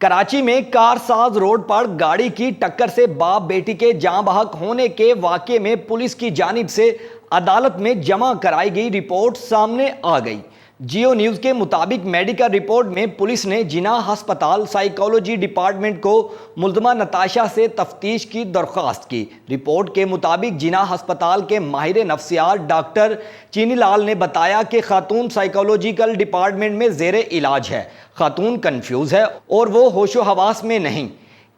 کراچی میں کار ساز روڈ پر گاڑی کی ٹکر سے باپ بیٹی کے جاں بحق ہونے کے واقعے میں پولیس کی جانب سے عدالت میں جمع کرائی گئی رپورٹ سامنے آ گئی۔ جیو نیوز کے مطابق میڈیکل رپورٹ میں پولیس نے جناح ہسپتال سائیکالوجی ڈپارٹمنٹ کو ملزمہ نتاشا سے تفتیش کی درخواست کی۔ رپورٹ کے مطابق جناح ہسپتال کے ماہر نفسیات ڈاکٹر چینی لال نے بتایا کہ خاتون سائیکالوجیکل ڈپارٹمنٹ میں زیر علاج ہے۔ خاتون کنفیوز ہے اور وہ ہوش و حواس میں نہیں،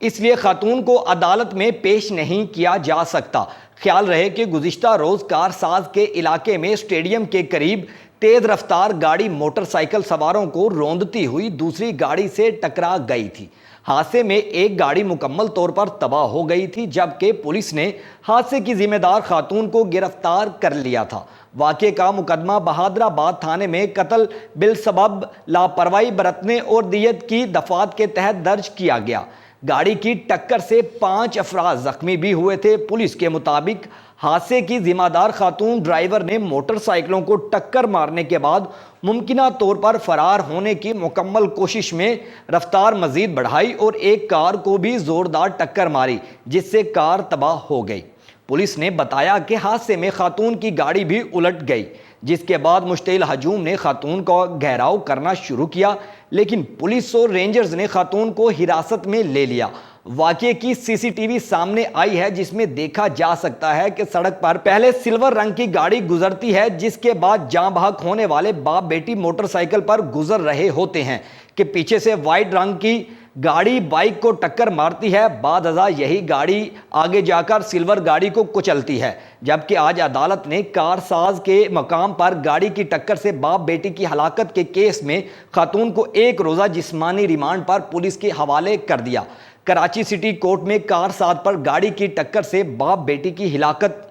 اس لیے خاتون کو عدالت میں پیش نہیں کیا جا سکتا۔ خیال رہے کہ گزشتہ روز کار ساز کے علاقے میں اسٹیڈیم کے قریب تیز رفتار گاڑی موٹر سائیکل سواروں کو روندتی ہوئی دوسری گاڑی سے ٹکرا گئی تھی۔ حادثے میں ایک گاڑی مکمل طور پر تباہ ہو گئی تھی، جبکہ پولیس نے حادثے کی ذمہ دار خاتون کو گرفتار کر لیا تھا۔ واقعے کا مقدمہ بہادرآباد تھانے میں قتل بالسبب لاپرواہی برتنے اور دیت کی دفعات کے تحت درج کیا گیا۔ گاڑی کی ٹکر سے 5 افراد زخمی بھی ہوئے تھے۔ پولیس کے مطابق حادثے کی ذمہ دار خاتون ڈرائیور نے موٹر سائیکلوں کو ٹکر مارنے کے بعد ممکنہ طور پر فرار ہونے کی مکمل کوشش میں رفتار مزید بڑھائی اور ایک کار کو بھی زوردار ٹکر ماری، جس سے کار تباہ ہو گئی۔ پولیس نے بتایا کہ حادثے میں خاتون کی گاڑی بھی الٹ گئی، جس کے بعد مشتعل ہجوم نے خاتون کا گھیراؤ کرنا شروع کیا، لیکن پولیس اور رینجرز نے خاتون کو حراست میں لے لیا۔ واقعے کی سی سی ٹی وی سامنے آئی ہے، جس میں دیکھا جا سکتا ہے کہ سڑک پر پہلے سلور رنگ کی گاڑی گزرتی ہے، جس کے بعد جاں بحق ہونے والے باپ بیٹی موٹر سائیکل پر گزر رہے ہوتے ہیں کہ پیچھے سے وائٹ رنگ کی گاڑی بائک کو ٹکر مارتی ہے۔ بعد ازاں یہی گاڑی آگے جا کر سلور گاڑی کو کچلتی ہے، جبکہ آج عدالت نے کار ساز کے مقام پر گاڑی کی ٹکر سے باپ بیٹی کی ہلاکت کے کیس میں خاتون کو 1 روزہ جسمانی ریمانڈ پر پولیس کے حوالے کر دیا۔ کراچی سٹی کورٹ میں کار ساز پر گاڑی کی ٹکر سے باپ بیٹی کی ہلاکت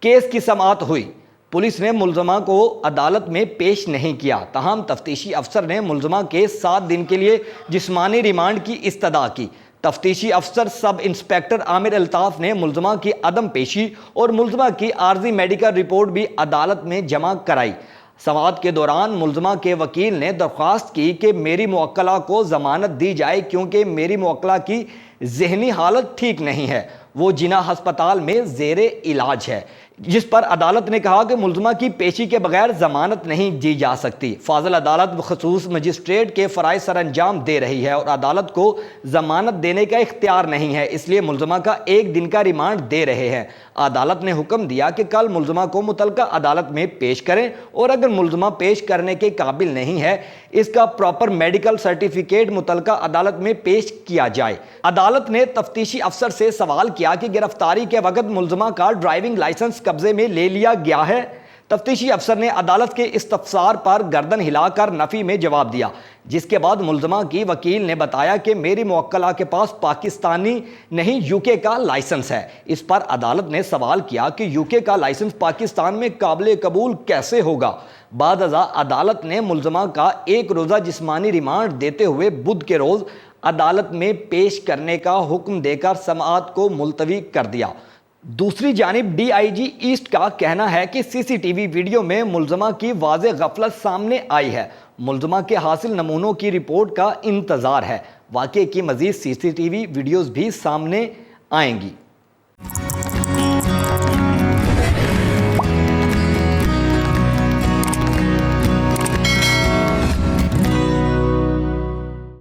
کیس کی سماعت ہوئی۔ پولیس نے ملزمہ کو عدالت میں پیش نہیں کیا، تاہم تفتیشی افسر نے ملزمہ کے 7 دن کے لیے جسمانی ریمانڈ کی استدعا کی۔ تفتیشی افسر سب انسپکٹر عامر الطاف نے ملزمہ کی عدم پیشی اور ملزمہ کی عارضی میڈیکل رپورٹ بھی عدالت میں جمع کرائی۔ سماعت کے دوران ملزمہ کے وکیل نے درخواست کی کہ میری موکلہ کو ضمانت دی جائے، کیونکہ میری موکلہ کی ذہنی حالت ٹھیک نہیں ہے، وہ جناح ہسپتال میں زیر علاج ہے، جس پر عدالت نے کہا کہ ملزمہ کی پیشی کے بغیر ضمانت نہیں دی جا سکتی۔ فاضل عدالت بخصوص مجسٹریٹ کے فرائض سر انجام دے رہی ہے اور عدالت کو ضمانت دینے کا اختیار نہیں ہے، اس لیے ملزمہ کا 1 دن کا ریمانڈ دے رہے ہیں۔ عدالت نے حکم دیا کہ کل ملزمہ کو متعلقہ عدالت میں پیش کریں، اور اگر ملزمہ پیش کرنے کے قابل نہیں ہے، اس کا پراپر میڈیکل سرٹیفکیٹ متعلقہ عدالت میں پیش کیا جائے۔ عدالت نے تفتیشی افسر سے سوال کیا کہ گرفتاری کے وقت ملزمہ کا ڈرائیونگ لائسنس قبضے میں لے لیا گیا ہے؟ تفتیشی افسر نے عدالت کے استفسار پر گردن ہلا کر نفی میں جواب دیا، جس کے بعد ملزمہ کی وکیل نے بتایا کہ میری موکلہ کے پاس پاکستانی نہیں UK کا لائسنس ہے۔ اس پر عدالت نے سوال کیا کہ UK کا لائسنس پاکستان میں قابل قبول کیسے ہوگا؟ بعد ازاں عدالت نے ملزمہ کا 1 روزہ جسمانی ریمانڈ دیتے ہوئے بدھ کے روز عدالت میں پیش کرنے کا حکم دے کر سماعت کو ملتوی کر دیا۔ دوسری جانب DIG ایسٹ کا کہنا ہے کہ CCTV ویڈیو میں ملزمہ کی واضح غفلت سامنے آئی ہے۔ ملزمہ کے حاصل نمونوں کی رپورٹ کا انتظار ہے۔ واقعے کی مزید CCTV ویڈیوز بھی سامنے آئیں گی۔